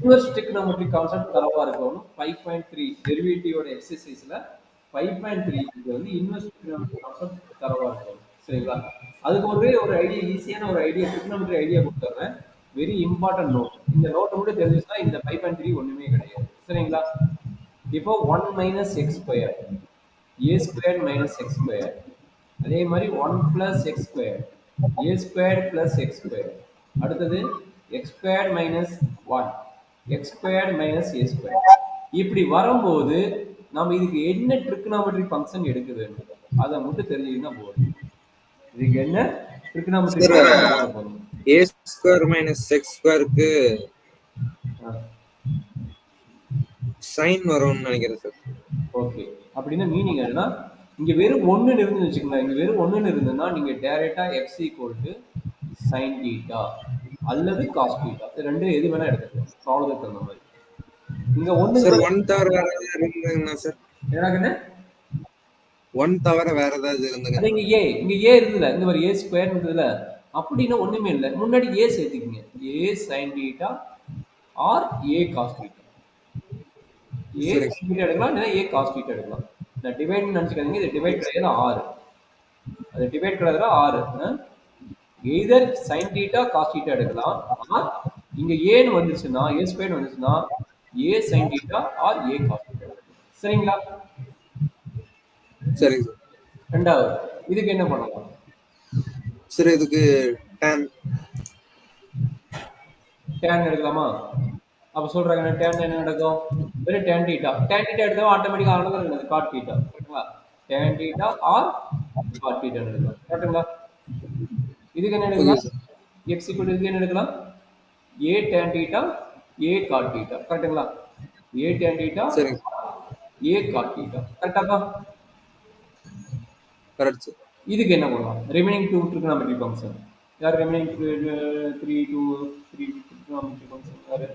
Inverse trigonometric concept தரவா இருக்கணும். 5.3 டெரிவேட்டிவோட எக்ஸசைஸ்ல 5.3 இது வந்து இன்வெர்ஸ் trigonometric கான்செப்ட் தரவா இருக்கணும். சரிங்களா? அதுக்கு ஒரு ஐடியா, ஈஸியான ஒரு ஐடியா, trigonometry ஐடியா கொடுத்துறேன். Very important note. இந்த நோட்டை மட்டும் தெரிஞ்சுச்சுன்னா இந்த 5.3 ஒண்ணுமே கிடையாது. சரிங்களா? இப்போ 1 minus x square a square minus x square, அதே மாதிரி 1 plus x square a square plus x square, அடுத்தது x square minus 1 x square minus a square. இப்படி வரும்போது நம்ம இதுக்கு என்ன trigonometry ஃபங்க்ஷன் எடுக்க வேண்டும் அதை மட்டும் தெரிஞ்சுக்கிட்டா போதும். இதுக்கு என்ன trigonometry ஃபங்க்ஷன் எடுக்க போதும். ஏ ஸ்கொயர் மைனஸ் எக்ஸ் ஸ்கொயருக்கு சைன் வரும்னு நினைக்கிறேன் சார். ஓகே, அப்படின்னா மீனிங் என்னன்னா இங்க வெறும் ஒண்ணுன்னு இருந்து வச்சுக்கோங்க. இங்க வெறும் ஒண்ணுன்னு இருந்ததுன்னா நீங்க டைரக்டா X equal to sine theta அல்லது காஸ் தீட்டா, இது ரெண்டு எது வேணா எடுத்துக்கலாம் ப்ராப்ளத்துக்கு தகுந்த மாதிரி. இங்க ஒண்ணு சார் 1 தவிர வேற ஏதாவது இருந்ததுன்னா சார், எனக்கு என்ன 1 தவிர வேற ஏதாவது இருந்ததுங்க. அது இங்க ஏ இருக்குதுல, இந்த மாதிரி ஏ ஸ்கொயர் இருக்குதுல, அப்படின்னா ஒண்ணுமே இல்லை, முன்னாடி ஏ சேர்த்துக்கிங்க. ஏ sine theta R A cos theta. A sin θ எடுக்கலாம், இல்லைன்னா ஏ காஸ் தீட்டா எடுக்கலாம். இந்த டிவைட் நினைச்சுக்காதீங்க, இது டிவைட் கிடையாது, ஆறு. அது டிவைட் கிடையாது, ஆறு. எய்தர் sin θ காஸ் θ எடுக்கலாம், ஆர் இங்க ஏன்னு வந்துச்சுன்னா ஏ ஸ்கொயர் வந்துச்சுன்னா ஏ sin θ ஆர் ஏ காஸ் θ. சரிங்களா? சரி சார். ரெண்டாவது இதுக்கு என்ன பண்ணலாம் சார்? இதுக்கு tan எடுக்கலாமா? அப்ப சொல்றாங்க tan என்ன நடக்கும்? வெறும் tan θ. tan θ எடுத்தா ஆட்டோமேட்டிக்கா ஆனது cot θ. ஓகேங்களா? tan θ ஆர் cot θ எடுக்கலாம். கரெக்ட்டுங்களா? இதுக்கு என்ன எடுக்கலாம்? x ஈக்குவல் இதுக்கு என்ன எடுக்கலாம்? a tan θ a cot θ. கரெக்ட்டுங்களா? a tan θ சரிங்க a cot θ. கரெக்டாப்பா? Correct sir. இதுக்கு என்ன பண்ணலாம்? Remaining 2 trigonometric function. யார் ரிமைனிங் 3 trigonometric ஃபங்க்ஷன் யாரு?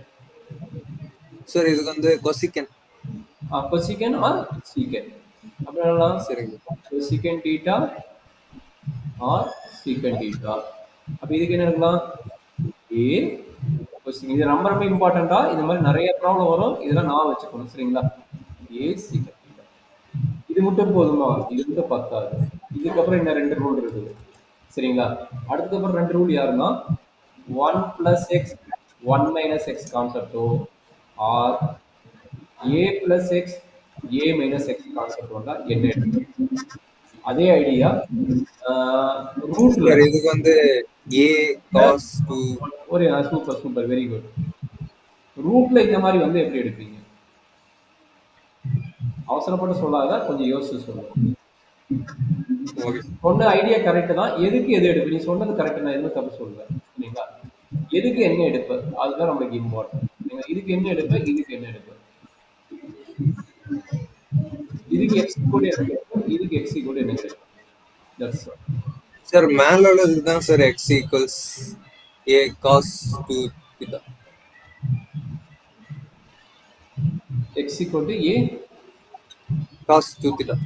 சார் இதுக்கு வந்து கொசிகன். Cosecant or secant. அப்ப என்னலாம்? சரிங்க. Cosecant theta or secant theta. அப்ப இதுக்கு என்ன எடுக்கலாம்? ஏ கொசிகன். இது ரொம்ப ரொம்ப இம்பார்ட்டண்டா, இந்த மாதிரி நிறைய ப்ராப்ளம் வரும், இதெல்லாம் நான் வச்சுக்கணும். சரிங்களா? ஏ சீக்கன் தீட்டா. இது மட்டும் போதுமா? இது மட்டும் பத்தாது. இதுக்கப்புறம் இன்னும் 2 ரூல் இருக்குது. சரிங்களா? அடுத்ததுக்கப்புறம் 2 ரூல் யாருன்னா 1 பிளஸ் எக்ஸ் 1 மைனஸ் எக்ஸ் கான்செப்டோ or a plus x a minus x concept வந்தா என்ன எடுக்கும்? அதே ஐடியா ரூட்ல இதுக்கு வந்து a cos 2 ஒரு சூப்பர் வெரி குட். ரூட்ல இந்த மாதிரி வந்து எப்படி எடுப்பீங்க? அவசரப்பட்டு சொல்லாத, கொஞ்சம் யோசிச்சு சொல்லுங்க. சொன்ன ஐடியா கரெக்ட் தான். எதுக்கு எது எடுப்பு? நீ சொன்னது கரெக்ட், நான் எதுவும் தப்பு சொல்லுவேன். சரிங்களா? எதுக்கு என்ன எடுப்பு அதுதான் நம்மளுக்கு இம்பார்ட்டன்ட். நீங்க இதுக்கு என்ன எடுப்பு, இதுக்கு என்ன எடுப்பு, இதுக்கு x கூட என்ன கிடைக்கும், இதுக்கு x கூட என்ன கிடைக்கும். That's all. சார் மேல உள்ளது தான் sir x equals a cos 2 theta. x equal to a cos 2 theta.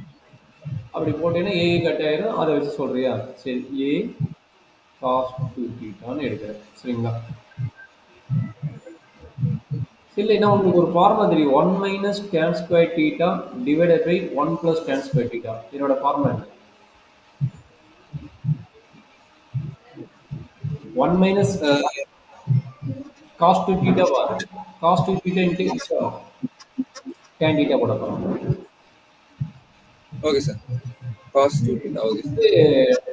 அப்படி போட்டேன்னா a கட் ஆயிரும், அதை வச்சு சொல்றியா? சரி, a cos 2 thetaன்னு எடுக்கிறேன். சரிங்களா? இல்லைன்னா உங்களுக்கு ஒரு ஃபார்முலா தெரியும், 1 minus tan square theta divided by 1 plus tan square theta. இதோட ஃபார்முலா என்ன? 1 மைனஸ் cos 2 theta வரும். cos 2 theta into x வரும். tan theta போட போறோம். Okay sir. cos 2 theta. Okay.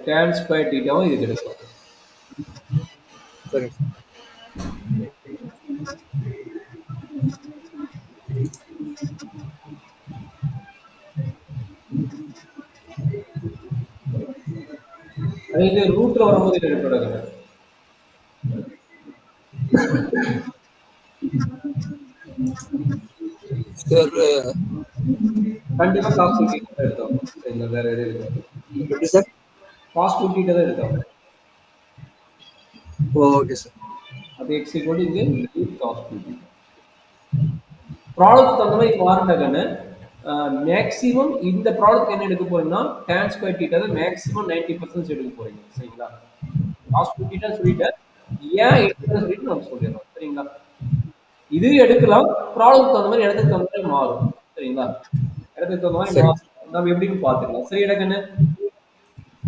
tan square தீட்டாவும் இதுக்கு எடுக்கலாம். சரி. இது ரூட்ல வரும்போது என்ன எடுக்கக்கூடாது? சார் கண்டிப்பா cos 2 theta தான் எடுத்தோம். இல்ல வேற எது எடுத்தோம்? எப்படி சார்? cos 2 theta தான் எடுத்தோம். Okay sir. அது x equal to இங்க cos 2 theta. ப்ராடக்ட் தகுந்த மாதிரி மாறினாங்கன்னு மேக்ஸிமம் இந்த ப்ராடக்ட் என்ன எடுக்க போறீங்கன்னா tan ஸ்கொயர் தீட்டா தான் மேக்ஸிமம் 90% எடுக்க போறீங்க. சரிங்களா? cos 2 theta சொல்லிட்டேன், ஏன் எடுக்கிறேன்னு சொல்லிட்டு நம்ம சொல்லிடுறோம். சரிங்களா? இது எடுக்கலாம். ப்ராப்ளம்க்கு தகுந்த மாதிரி இடத்துக்கு தகுந்த மாதிரி மாறும். சரிங்களா? இடத்துக்கு தகுந்த மாதிரி சரிங்க மாறும். நம்ம எப்படின்னு பார்த்துக்கலாம். சரியாடா கண்ணு?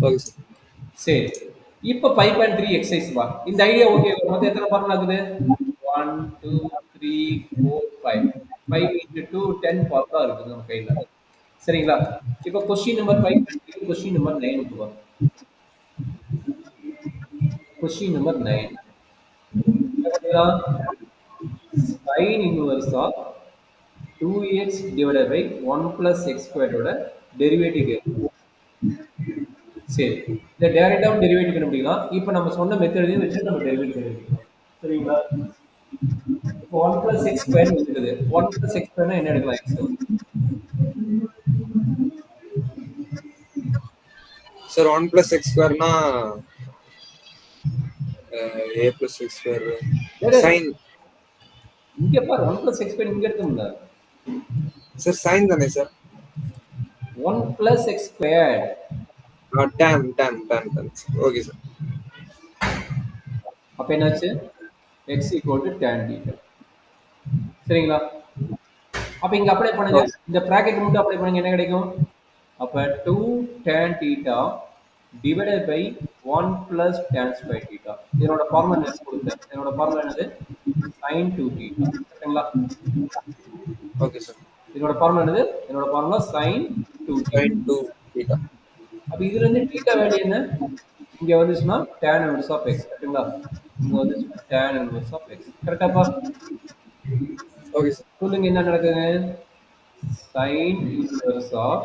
Okay sir. சரி. இப்ப 5.3 எக்ஸசைஸ் வா. இந்த ஐடியா ஓகே. மொத்தம் எத்தனை ஃபார்முலா இருக்குது? 1, 2, 3, 4, 5. 5 into 2, 10 ஃபார்முலா இருக்குது நம்ம கையில. சரிங்களா? இப்ப கொஸ்டின் நம்பர் 5.3, கொஸ்டின் நம்பர் 9 வா. Question number 9. sin inverse of 2x divided by 1 plus x squared ஓட டெரிவேட்டிவ் கேட்கும். சரி. இந்த டைரக்டா டெரிவேட்டிவ் கண்டுபிடிக்கலாம். இப்போ நம்ம சொன்ன மெத்தடையும் வச்சு நம்ம டெரிவேட்டிவ் கண்டுபிடிக்கலாம். சரிங்களா? இப்போ 1 plus x square இருக்குது. 1 plus x square என்ன எடுக்கலாம்? x. Sir 1 plus x ஸ்கொயர்னா a plus x square sine. இங்க பாரு 1 plus x square இங்க எடுத்தோம்ல. சார் சைன் தானே sir? 1 plus x square. tan. Okay sir. அப்ப என்னாச்சு? x equal to tan theta. சரிங்களா? அப்ப இங்க அப்ளை பண்ணுங்க. இந்த பிராக்கெட் மட்டும் அப்ளை பண்ணுங்க, என்ன கிடைக்கும்? அப்ப 2 tan theta divided by 1 plus tan square theta. இதனோட ஃபார்முலா என்ன கொடுத்தேன்? இதனோட ஃபார்முலா என்னது? sin 2 theta. சரிங்களா? Okay sir. இதனோட ஃபார்முலா என்னது? இதனோட formula sin 2 theta. sin 2 theta. அப்ப இதுல இருந்து theta வேல்யூ என்ன? இங்க வந்துச்சுன்னா tan inverse of x. சரிங்களா? இங்க வந்துச்சுன்னா tan inverse of x. கரெக்டாப்பா? Okay sir. சொல்லுங்க என்ன நடக்குது? sin inverse of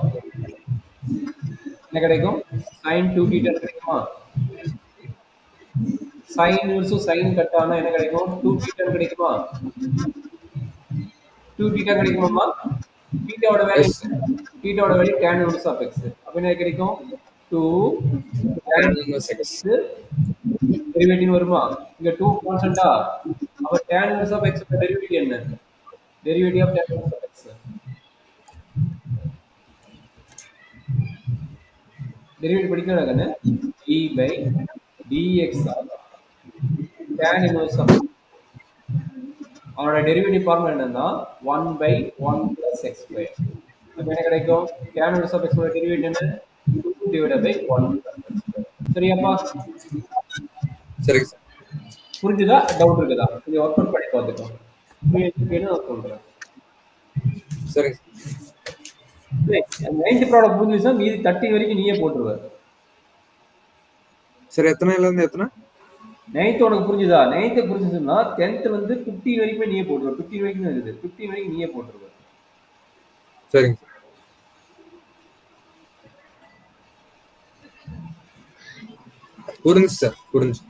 என்ன கிடைக்கும்? sin 2 theta கிடைக்குமா? sin inverse sin கட் ஆனா என்ன கிடைக்கும்? 2 theta கிடைக்குமா? 2 theta கிடைக்குமாமா? theta ஓட வேல்யூ எஸ் theta ஓட value tan inverse of x. அப்ப என்ன கிடைக்கும்? 2 tan tan inverse inverse of x. x derivative வருமா? இங்க 2 கான்ஸ்டன்ட்டா? அப்ப tan inverse of x ஓட டெரிவேட்டிவ் என்ன? Derivative of tan inverse of x. Derivative படிக்கணும் கண்ணு. d by dx of tan inverse of அவனோட டெரிவேட்டிவ் ஃபார்முலா என்னன்னா 1 by 1 plus x square. அப்ப என்ன கிடைக்கும்? tan inverse of x ஓட டெரிவேட்டிவ் என்ன? 2 divided by 1 plus x square. சரியாப்பா? சரிங்க சார். புரிஞ்சுதா? டவுட் இருக்குதா? கொஞ்சம் ஒர்க் அவுட் பண்ணி பார்த்துக்கோ. புரியுதுன்னு நான் சொல்றேன். சரிங்க சார். 9th ப்ராடக்ட் புரிஞ்சுச்சா மீதி 30 வரைக்கும் நீயே போட்டுருவ. சார் எத்தனைல இருந்து எத்தனை? 9th உனக்கு புரிஞ்சுதா? 9th புரிஞ்சுதுன்னா 10th வந்து 15 வரைக்கும் நீயே போட்டுருவ. 15 வரைக்கும் தான் இருக்குது. 15 வரைக்கும் நீயே போட்டுருவ. சரிங்க சார். புரிஞ்சு சார், புரிஞ்சு.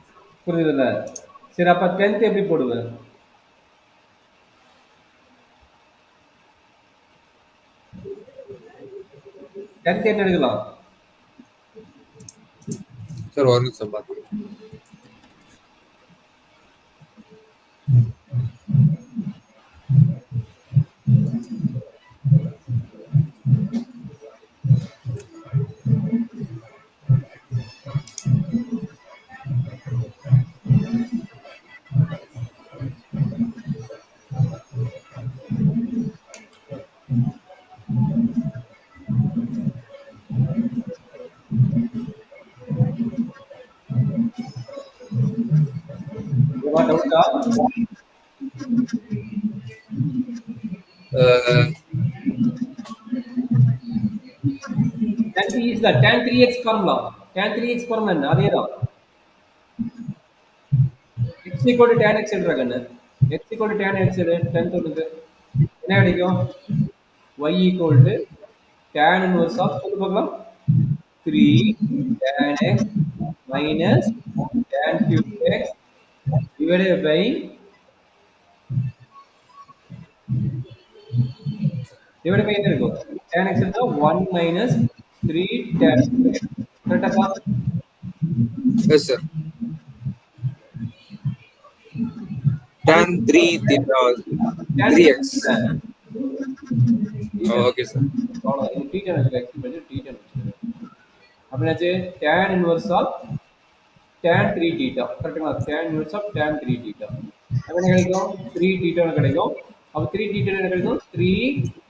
புரியுதுல்ல? சரி அப்ப 10th எப்படி போடுவ? 10th என்ன எடுக்கலாம்? சார் ஒரு நிமிஷம் பார்த்து. ஏமா டவுட்டா? tan 3 is the tan 3x formula. tan 3x formula என்ன? அதேதான். x equal to tan x எழுதுற கண்ணு. x equal to tan x எடு. 10th ஒண்ணுக்கு என்ன கிடைக்கும்? y equal to tan inverse of சொல்லு பார்க்கலாம். 3 tan x minus tan cube x divided by என்ன இருக்கும்? tan x இருந்தா 1 minus 3 tan square. கரெக்டாப்பா? Yes sir. tan 3 theta tan 3x. Okay sir. அவ்வளவுதான். இது t tan வச்சுக்க. x பதில் t tan வச்சுக்க. அப்ப என்னாச்சு? tan inverse of tan 3 theta. கரெக்ட்டுங்களா? tan inverse of tan 3 theta. என்ன கிடைக்கும் 3 தீட்டா கிடைக்கும். அப்ப 3 தீட்டா என்ன கிடைக்கும் 3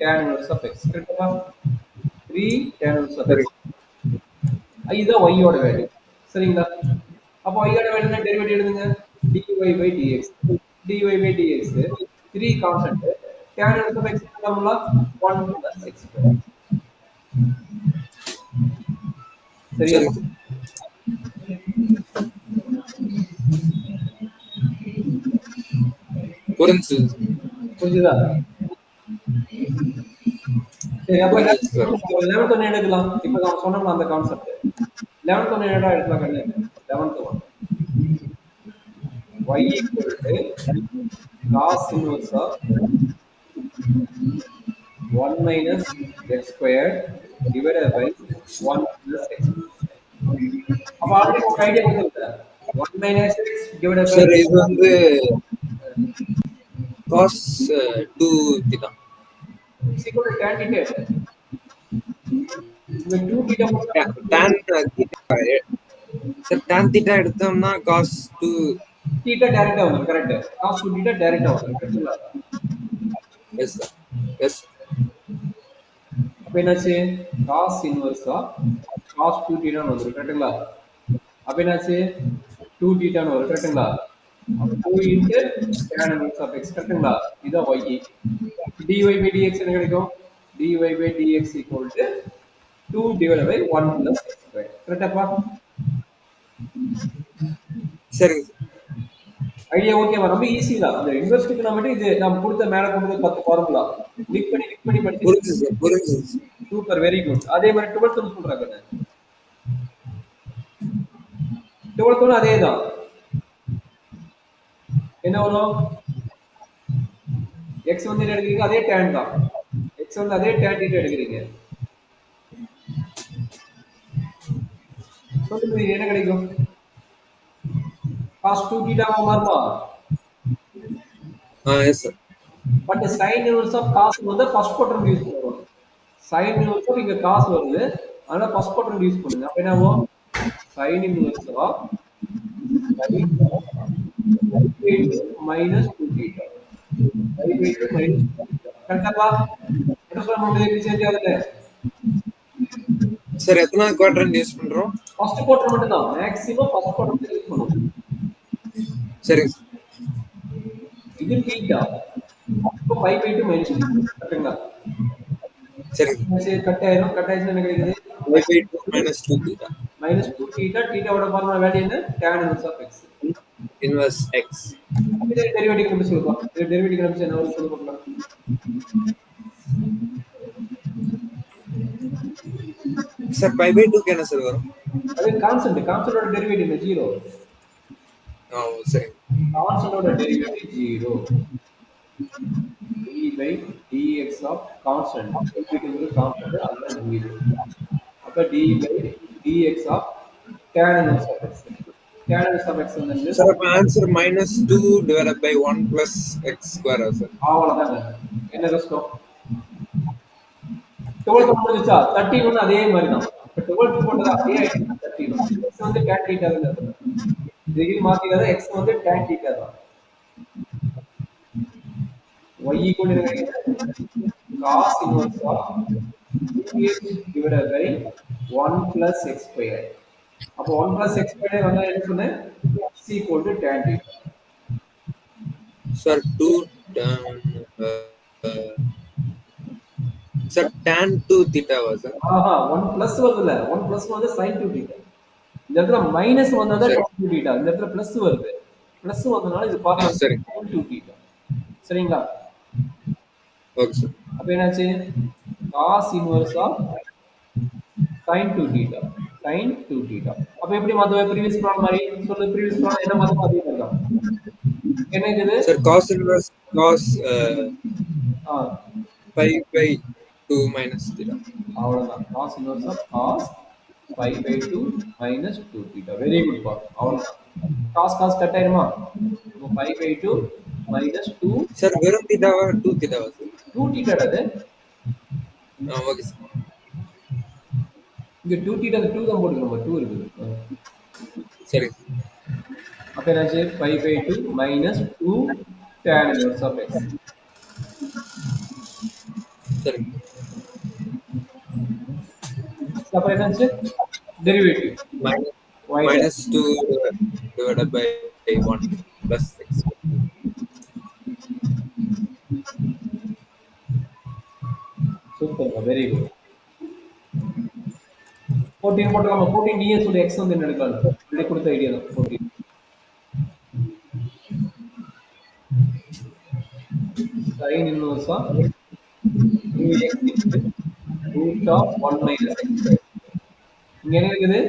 tan inverse of x கரெக்ட்டா 3 tan inverse of x சரி இதுதான் y யோட வேல்யூ சரிங்களா அப்போ y யோட வேல்யூ என்ன டெரிவேட்டிவ் எழுதுங்க dy by dx dy by dx 3 constant tan inverse of x என்ன ஃபார்முலா 1 plus x square சரியா சரி புரிஞ்சு புரிஞ்சுதா சரி அப்ப என்ன புரிஞ்சு சார் 11th ஒன்னு எடுக்கலாம் இப்போ நான் சொன்னோம்ல அந்த கான்செப்ட் 11th ஒன்னு என்னடா எடுக்கலாம் கண்ணு 11th one y equal to cos inverse of 1 minus x squared divided by 1 plus x அப்ப ஆல்ரெடி ஒரு ஐடியா கொடுத்துருக்கேன் 1 minus x divided by sir இது வந்து cos 2 theta is equal to tan theta இந்த 2 theta tan theta sir tan theta எடுத்தோம்னா cos 2 theta டைரக்டா வரும் correct cos 2 theta டைரக்டா வரும் கரெக்ட்டுங்களா எஸ் சார் எஸ் அப்ப என்னாச்சு cos inverse of cos 2 theta ன்னு வரும் கரெக்ட்டுங்களா அப்ப என்னாச்சு 2 theta ன்னு வரும் கரெக்ட்டுங்களா 2 into tan inverse of x கரெக்ட்டுங்களா இதான் y dy by dx என்ன கிடைக்கும் dy by dx equal to 2 divided by 1 plus x square கரெக்டாப்பா சரிங்க ஐடியா ஓகேவா ரொம்ப ஈஸி தான் அந்த இன்வெஸ்ட்டுக்கு நம்ம இது நம்ம கொடுத்த மேல கொடுத்த 10 ஃபார்முலா கிளிக் பண்ணி படிச்சு புரிஞ்சு சார் புரிஞ்சு சூப்பர் வெரி குட் அதே மாதிரி 12th சொல்றாங்க 12th அதே தான் என்ன வரும் x வந்து என்ன எடுக்கிறீங்க அதே tan தான் x வந்து அதே tan θ எடுக்கிறீங்க சொல்லுங்க இது என்ன கிடைக்கும் cos 2 θ மாறுமா yes sir but sin inverse of cos வந்து ஃபர்ஸ்ட் குவாட்ரண்ட் யூஸ் பண்ணுவோம் sin inverse of இங்க cos வருது அதனால ஃபர்ஸ்ட் குவாட்ரண்ட் யூஸ் பண்ணுங்க அப்ப என்ன ஆகும் sin inverse of minus 2 theta pi by 2 minus 2 theta கரெக்டாப்பா என்ன சொல்ல முடியுது சேஞ்ச் ஆகுது சார் எத்தனை குவாட்ரண்ட் யூஸ் பண்றோம் ஃபர்ஸ்ட் குவாட்ரண்ட் மட்டும் தான் மேக்ஸிமம் ஃபர்ஸ்ட் குவாட்ரண்ட் யூஸ் பண்ணுவோம் சரிங்க சார் இது theta அப்போ pi by 2 minus 2 கரெக்ட்டுங்களா சரிங்க சரி கட் ஆயிடுச்சு என்ன கிடைக்குது y by 2 minus 2 theta minus 2 theta theta ஓட ஃபார்முலா வேல்யூ என்ன tan inverse of x inverse x இது டெரிவேட்டிவ் கொண்டு சொல்லுப்பா இது டெரிவேட்டிவ் கொண்டு என்ன வரும் சொல்லு பார்க்கலாம் சார் pi by 2 க்கு என்ன சார் வரும் அது கான்ஸ்டன்ட்டோட டெரிவேட்டிவ் 0 சரிங்க கான்ஸ்டன்ட்டோட derivative 0 d by dx of constant derivative constant அதுதான் டெரிவேட்டிவ் அப்ப d by dx of tan inverse of x tan inverse of x வந்து சார் அப்ப answer -2 divided by 1 plus x square sir அவ்வளவுதான் என்ன கஷ்டம் 12th முடிஞ்சுச்சா 13 அதே மாதிரி தான் இப்ப 12th போட்டது அதே ஆயிடுச்சு 13 x வந்து tan theta தான் டிகிரி மாத்திக்காத x வந்து tan theta தான் y equal to cos inverse of 2x divided by 1 plus x square அப்போ 1 plus x square வந்தா என்ன சொன்னேன் x equal to tan theta sir 2 tan sir tan 2 theta வா sir ஆஹா 1 plus வருதுல 1 plus வந்து sin 2 theta இந்த இடத்துல மைனஸ் வந்தா தான் tan 2 theta இந்த இடத்துல பிளஸ் வருது பிளஸ் வந்தனால இது பாருங்க சரி sin 2 theta சரிங்களா ஓகே சார் அப்ப என்னாச்சு cos inverse of sin 2 theta sin 2 theta அப்ப எப்படி மாத்துவ previous ப்ராப்ளம் மாதிரி சொல்லு previous ப்ராப்ளம் என்ன மாத்துவ அதே மாதிரி தான் என்ன இது சார் cos inverse cos ஆ pi by 2 minus theta அவ்வளவுதான் cos inverse of cos pi by 2 minus 2 theta very good பா அவ்வளவுதான் cos கட் ஆயிருமா அப்ப pi by 2 minus 2 சார் வெறும் thetaவா 2 thetaவா சார் 2 theta அது ஓகே சார் இங்க 2 theta 2 தான் போட்டுக்கணும் 2 இருக்குது சரி அப்ப என்னாச்சு pi by 2 minus 2 tan inverse of x. சரிங்க. அப்புறம் என்னாச்சு? Derivative Minus y dash. minus 2 divided by 1 plus x. Super, very good. 14 போட்டுக்கலாமா? 14 ds உடைய x வந்து என்ன எடுக்கலாம்? இப்படி கொடுத்த ஐடியா தான் 14. sin inverse of 2x into root of 1 minus x squared. இங்க என்ன இருக்குது?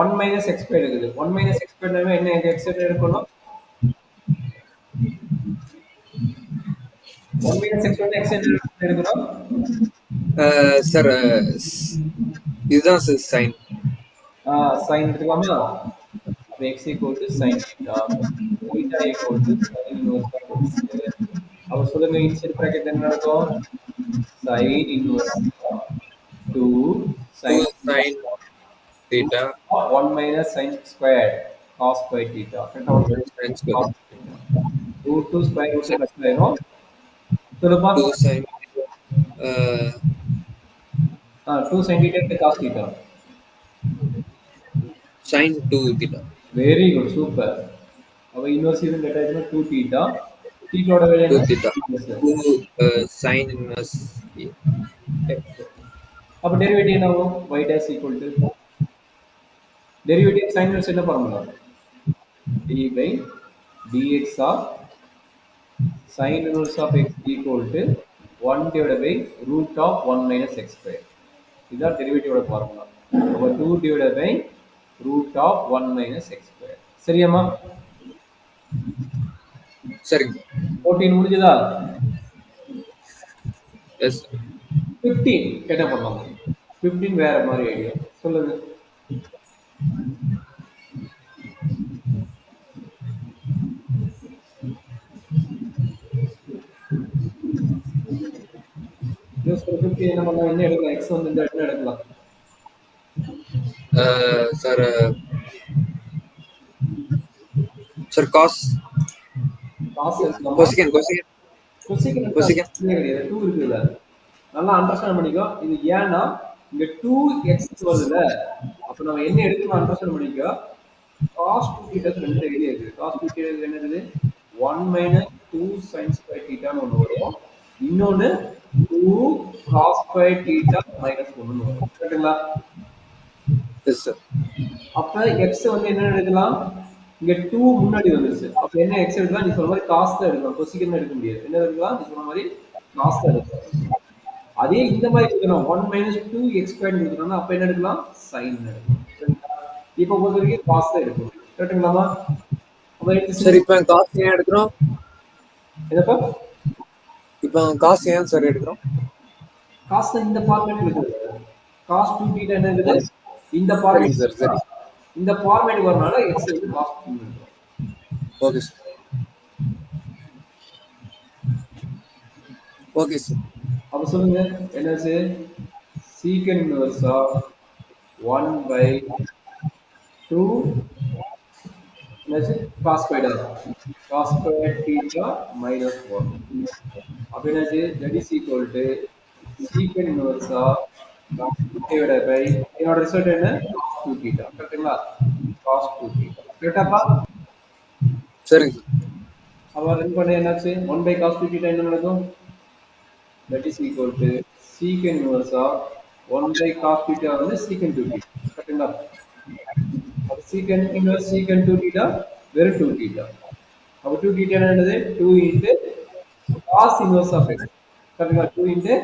1 minus x squared இருக்குது. 1 minus x squared என்ன x squared எடுக்கணும்? 1 minus x squared x எடுக்கணும். சார் இதுதான் சார் சைன். sin எடுத்துக்கலாமா? அப்ப x equal to sin theta. Theta equal to sin inverse of x squared. அப்ப சொல்லுங்க இன்சியல் பிராக்கெட் என்ன நடக்கும்? sin inverse of 2 sin 2 sin theta 1 minus sin squared cos by theta. கரெக்டா? 1 minus sin square. cos root 2 square root cut ஆயிரும். சொல்லுப்பா. 2 sin 2 sin theta into cos theta. sin 2 theta. Very good, super. அப்ப inverse இது cut ஆயிடுச்சுன்னா 2 theta. theta ஓட value 2 என்ன? theta. Yes, sir. 2 sin inverse X. அப்ப derivative என்ன ஆகும்? y dash equal to derivative sin inverse என்ன formula? d by dx of sin inverse of x equal to 1 divided by root of 1 minus x square. இதுதான் டெரிவேட்டிவோட formula. அப்ப 2 divided by root of 1 minus x square. சரியாம்மா? சரிங்க. 14 முடிஞ்சதா? S 15 என்ன பண்ணலாம்? 15 வேற மாதிரி ஐடியா சொல்லுங்க. யூஸ் பண்ண 15 என்ன பண்ணலாம்? என்ன எடுக்கலாம்? x வந்து இந்த இடத்துல எடுக்கலாம். சார் சார் காஸ் காசு எடுக்கலாமா? கொசிகன் கொசிகன் கொசிகன் கொசிகன் கிடையாது. 2 இருக்குல்ல. நல்லா அண்டர்ஸ்டாண்ட் பண்ணிக்கோ. இது ஏன்னா இங்க 2x வருதுல. அப்ப நம்ம என்ன எடுக்கணும் அண்டர்ஸ்டாண்ட் பண்ணிக்கோ. cos 2 theta ரெண்டு ஐடியா இருக்கு. cos 2 theta என்னது? 1 minus 2 sin square theta ன்னு ஒண்ணு வரும். இன்னொன்னு 2 cos square theta minus 1 ன்னு வரும். கரெக்ட்டுங்களா? Yes sir. அப்ப x வந்து என்ன எடுக்கலாம்? இங்க 2 முன்னாடி வந்துருச்சு. அப்ப என்ன x எடுக்கலாம்? நீ சொன்ன மாதிரி cos தான் எடுக்கலாம். கொசிகன் எடுக்க முடியாது. என்ன எடுக்கலாம்? நீ சொன்ன மாதிரி cos தான் எடுக்கலாம். அதே இந்த மாதிரி கொடுக்கணும் 1 minus 2 x squared கொடுக்கணும்னா அப்ப என்ன எடுக்கலாம்? sin எடுக்கலாம். சரிங்களா? இப்போ பொறுத்த வரைக்கும் cos தான் எடுக்கணும். கரெக்ட்டுங்களாமா? அப்ப எடுத்து சார் இப்போ காசு ஏன் எடுக்கிறோம்? என்னப்பா? இப்போ காசு ஏன் சார் எடுக்கிறோம்? cos தான் இந்த ஃபார்மேட் இருக்குது. cos 2 theta என்ன இருக்குது? இந்த சரிங்க ஃபார்மேட் சார். சரி இந்த ஃபார்மேட் வரனால x வந்து cos 2 எடுக்கிறோம். Okay sir. Okay sir. அப்ப சொல்லுங்க என்னாச்சு? secant inverse of 1 by 2 என்னாச்சு? cos squared cos squared theta minus 1. அப்ப என்னாச்சு? that is equal to secant inverse of cos 2 divided by என்னோட ரிசல்ட் என்ன? cos 2 theta. கரெக்ட்டுங்களா? cos 2 theta. கரெக்டாப்பா? சரிங்க சார். அப்ப ரன் பண்ண என்னாச்சு? 1 by cos 2 theta என்ன நடக்கும்? that is equal to secant inverse of 1 by cos theta வந்து secant 2 theta. கரெக்ட்டுங்களா? அப்ப secant inverse secant 2 theta வெறும் 2 theta. அப்ப 2 theta என்னது? 2 into cos inverse of x. கரெக்ட்டுங்களா? 2 into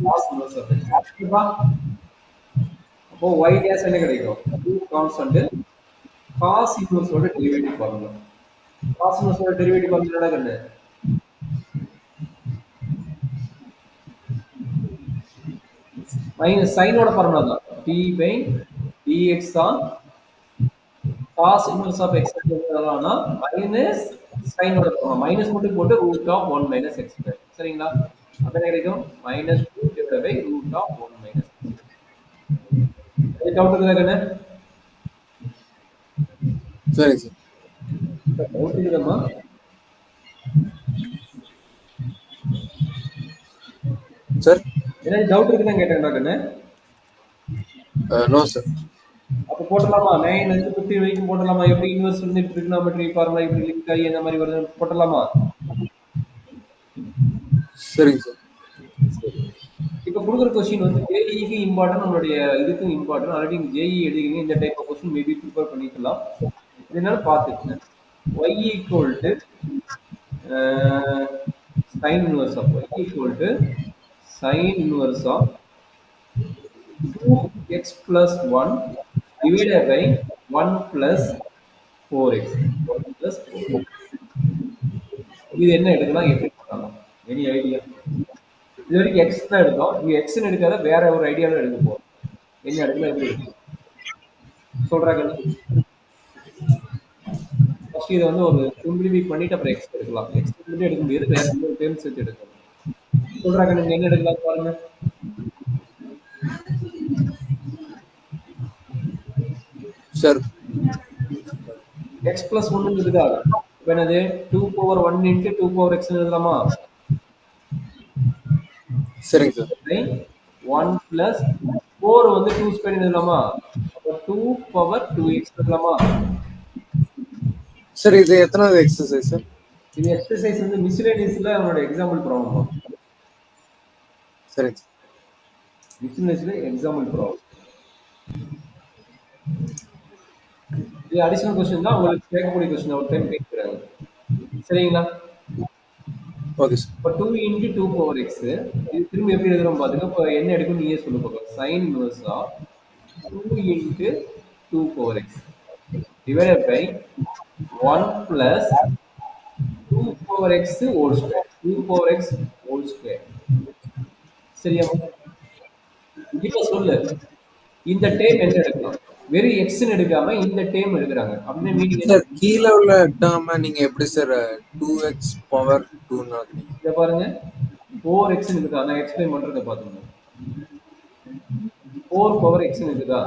cos inverse of x. ஓகேப்பா? அப்போ y dash என்ன கிடைக்கும்? 2 கான்ஸ்டன்ட் cos inverse ஓட டெரிவேட்டிவ் ஃபார்முலா. cos inverse ஓட டெரிவேட்டிவ் ஃபார்முலா என்ன? மைனஸ் சைனோட ஃபார்முலா தான். d by dx on cos inverse of x எழுதலாம்னா மைனஸ் சைனோட ஃபார்முலா. மைனஸ் மட்டும் போட்டு root of 1 minus x square. சரிங்களா? அப்ப என்ன கிடைக்கும்? Minus 2 divided by root of 1 minus x. இது டவுட் இருக்குதா கண்ணு? சரிங்க சார். டவுட் இருக்குதாம்மா? சார். ஏதாவது டவுட் இருக்குதான் கேட்டேன்டா கண்ணு. No sir. அப்ப போட்டலாமா? 9 வந்து 15 வரைக்கும் போட்டலாமா? எப்படி இன்வெர்ஸ் வந்து ட்ரிகனாமெட்ரி ஃபார்முலா இப்படி லிங்க் ஆகி அந்த மாதிரி வருது போட்டலாமா? சரிங்க சார். சரி. இப்ப குடுக்குற கொஸ்டின் வந்து ஜேஇக்கு இம்பார்ட்டன்ட், நம்மளுடைய இதுக்கும் இம்பார்ட்டன்ட். ஆல்ரெடி இங்க ஜேஇ எழுதிக்கிறீங்க. இந்த type of question maybe prepare பண்ணிக்கலாம். இதனால பார்த்துக்கங்க. y equal to sin inverse of y equal to sin inverse of 2x plus 1 divided by 1 plus 4x. 1 plus 4. இது என்ன எடுக்கலாம், எப்படி பண்ணலாம்? Any idea? இது வரைக்கும் எக்ஸ் தான் எடுத்தோம். இது எக்ஸ்ன்னு எடுக்காத வேற ஒரு ஐடியாவில் எடுக்க போறோம். என்ன எடுக்கலாம், எப்படி எடுக்கலாம் சொல்றாங்க. ஃபர்ஸ்ட் இதை வந்து ஒரு சிம்பிளிஃபை பண்ணிட்டு அப்புறம் எக்ஸ் எடுக்கலாம். எக்ஸ் மட்டும் எடுக்க முடியாது, வேற இன்னொரு டேர்ம் சேர்த்து எடுக்கலாம். சொல்றாங்க, நீங்க என்ன எடுக்கலாம் பாருங்க. சார். x plus 1 இருக்குதா? இப்போ என்னது 2 power 1 into 2 power x எழுதலாமா? சரிங்க சார். 1 plus 4 வந்து 2 ஸ்கொயர் எழுதலாமா? அப்போ 2 power 2x எழுதலாமா? சார் இது எத்தனாவது எக்ஸசைஸ் சார்? இது எக்ஸசைஸ் வந்து மிஸ்லேனியஸ்ல அவனோட எக்ஸாம்பிள் ப்ராப்ளம். சரிங்க சார். மிஸ்லேனியஸ்ல எக்ஸாம்பிள் ப்ராப்ளம். இது அடிஷனல் கொஸ்டின் தான், உங்களுக்கு கேட்கக்கூடிய கொஸ்டின் ஒரு டைம் கேட்கிறாங்க. சரிங்களா? Okay sir. இப்போ 2 into 2 power x இது திரும்ப எப்படி எழுதுறோம் பாத்துங்க. இப்போ என்ன எடுக்கும் நீயே சொல்லு பார்க்கலாம். sin inverse of 2 into 2 power x divided by 1 plus 2 power x whole square. 2 power x whole square. சரியா? இப்ப சொல்லு, இந்த டேர்ம் என்ன எடுக்கலாம்? வெறும் எக்ஸ்ன்னு எடுக்காம இந்த டேர்ம் எடுக்கிறாங்க. அப்படின்னா மீனிங் என்ன? சார் கீழே உள்ள டேர்மை நீங்க எப்படி சார் 2x பவர் 2 இதை பாருங்க, 4x இருக்குதா? நான் எக்ஸ்பிளைன் பண்றதை பாத்துங்க. 4 power x இருக்குதா?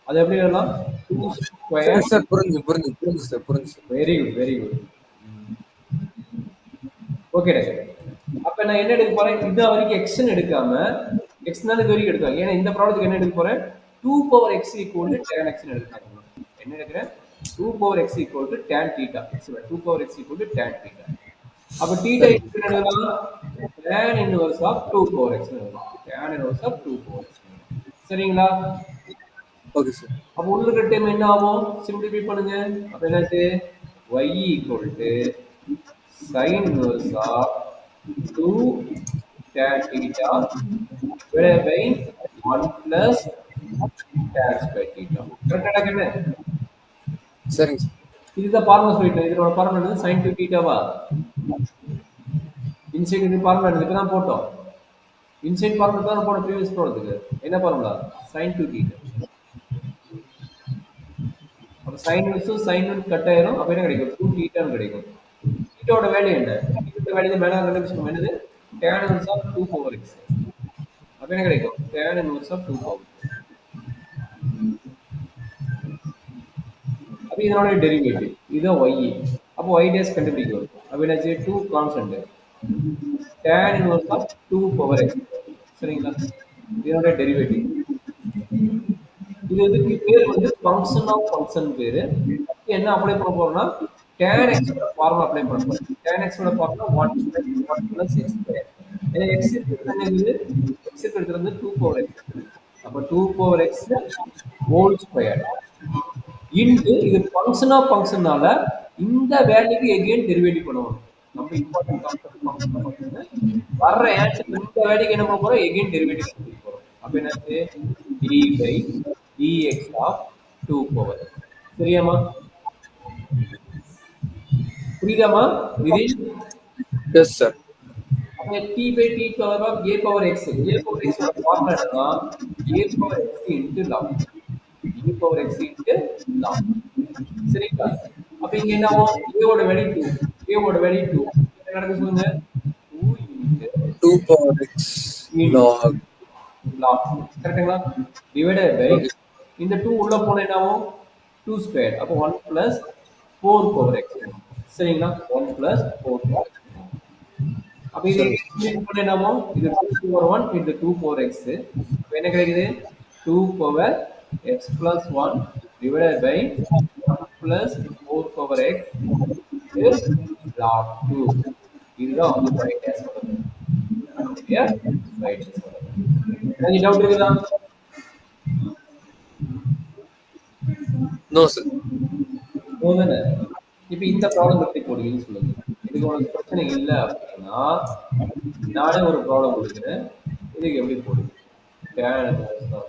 அது எப்படி எழுதலாம்? 2 ஸ்கொயர். சார் புரிஞ்சு புரிஞ்சு புரிஞ்சு சார், புரிஞ்சு sir. Very good, very good. Okay. அப்ப நான் என்ன எடுக்க போறேன்? இது வரைக்கும் எக்ஸ்ன்னு எடுக்காம எக்ஸ் தான் இது வரைக்கும் எடுத்தாங்க. ஏன்னா இந்த ப்ராப்ளத்துக்கு என்ன எடுக்க போறேன்? 2 power x equal to tan x எடுத்தாங்க. என்ன எடுக்கிறேன்? 2 power x equal to tan theta. 2 power x equal to tan theta. அப்ப theta என்ன எழுதலாம்? tan inverse of 2 power x எழுதலாம். tan inverse of 2 power x. சரிங்களா? Okay sir. அப்ப உள்ள இருக்க டேர்ம் என்ன ஆகும்? சிம்பிளிஃபை பண்ணுங்க. அப்ப என்னது? y equal to sin inverse of 2 tan theta divided by 1 plus tan square theta. கரெக்டா கண்ணு? சரிங்க சார். இதுதான் ஃபார்முலா சொல்லிட்டேன். இதோட ஃபார்முலா என்னது? sin 2 thetaவா? இன்சைட் இது ஃபார்முலா என்னது? இப்பதான் போட்டோம். இன்சைட் ஃபார்முலா தான் போட ப்ரீவியஸ் ப்ராப்ளத்துக்கு. என்ன ஃபார்முலா? sin 2 theta. அப்ப sin வெர்சஸ் sin 1 கட் ஆயிரும். அப்ப என்ன கிடைக்கும்? 2 theta கிடைக்கும். thetaவோட வேல்யூ என்ன? theta வேல்யூ மேல கண்டுபிடிச்சோம். என்னது? tan inverse of 2 power x. அப்ப என்ன கிடைக்கும்? tan inverse of 2 power x. அப்ப இதனோட டெரிவேட்டிவ் இதுதான் y. அப்ப y dash கண்டுபிடிக்கணும். அப்ப என்னாச்சு? 2 constant tan inverse of 2 power x. சரிங்களா? இதனோட டெரிவேட்டிவ். இது இதுக்கு பேர் வந்து ஃபங்க்ஷன் ஆஃப் ஃபங்க்ஷன் பேரு. என்ன அப்ளை பண்ண போறோம்னா tan x ஓட ஃபார்முலா அப்ளை பண்ண போறோம். tan x ஓட ஃபார்முலா 1 plus x ஸ்கொயர். ஏன்னா x இருக்கிறது என்னது? x இருக்கிறது வந்து 2 power x. அப்ப 2 power x whole square into இது ஃபங்க்ஷன் ஆஃப் ஃபங்க்ஷனால இந்த வேல்யூக்கு எகைன் டெரிவேட்டிவ் பண்ணுவோம். நம்ம important concept function of function வர்ற ஆன்சர் இந்த வேல்யூக்கு என்ன பண்ண போறோம்? எகைன் டெரிவேட்டிவ் பண்ண போறோம். அப்ப என்னாச்சு? d by dx of 2 power. சரியாமா? புரியுதாமா? இது எஸ் சார். அப்ப t by t power of a power x. a power x ஓட ஃபார்முலா என்னன்னா a power x into log. a power x into log. சரிங்களா? அப்ப இங்க என்ன ஆகும்? a ஓட வேல்யூ 2. a ஓட வேல்யூ 2. என்ன நடக்குது சொல்லுங்க? 2 into 2 power x log. log. கரெக்ட்டுங்களா? Divided by okay. இந்த 2 உள்ள போனா என்ன ஆகும்? 2 ஸ்கொயர். அப்ப 1 plus 4 power x. சரிங்களா? 1 plus 4 power x. அப்ப அப்போ இது சொல்லுங்க. இன்க்ரீஸ் பண்ண என்ன ஆகும்? இது 2 பவர் 1 இது 2 பவர் x. அப்போ என்ன கிடைக்குது? 2 power x plus 1 divided by 1 plus 4 power x is log 2. இதுதான் வந்து brightness-ஓட வேல்யூ. நம்மளுடைய brightness-ஓட வேல்யூ. ஏதாவது டவுட் இருக்குதா? No sir. போதானே? இப்ப இந்த ப்ராப்ளம் எப்படி போடுவீங்கன்னு சொல்லுங்க. இதுக்கு உனக்கு பிரச்சனை இல்லை அப்படின்னா நானே ஒரு ப்ராப்ளம் கொடுக்குறேன். இதுக்கு எப்படி போடுவீங்க? tan inverse தான்.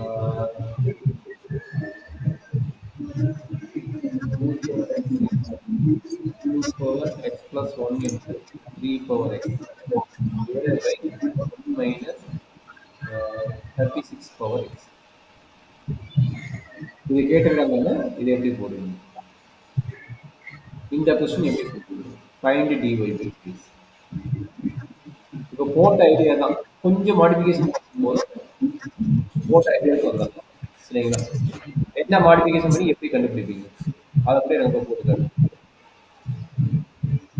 ஆஹ் 2 power x plus 1 into 3 power x divided by 1 minus 36 power x. இது கேட்டிருக்காங்கல்ல, இது எப்படி போடுவீங்க? இந்த கொஸ்டின் எப்படி போடுவீங்க? Find dy by dx. இப்போ போட்ட ஐடியா தான், கொஞ்சம் மாடிஃபிகேஷன் போதும், போட்ட ஐடியாவுக்கு வந்துடலாம். சரிங்களா? என்ன மாடிஃபிகேஷன் பண்ணி எப்படி கண்டுபிடிப்பீங்க? அதை அப்படியே எனக்கு போட்டுக்காரு.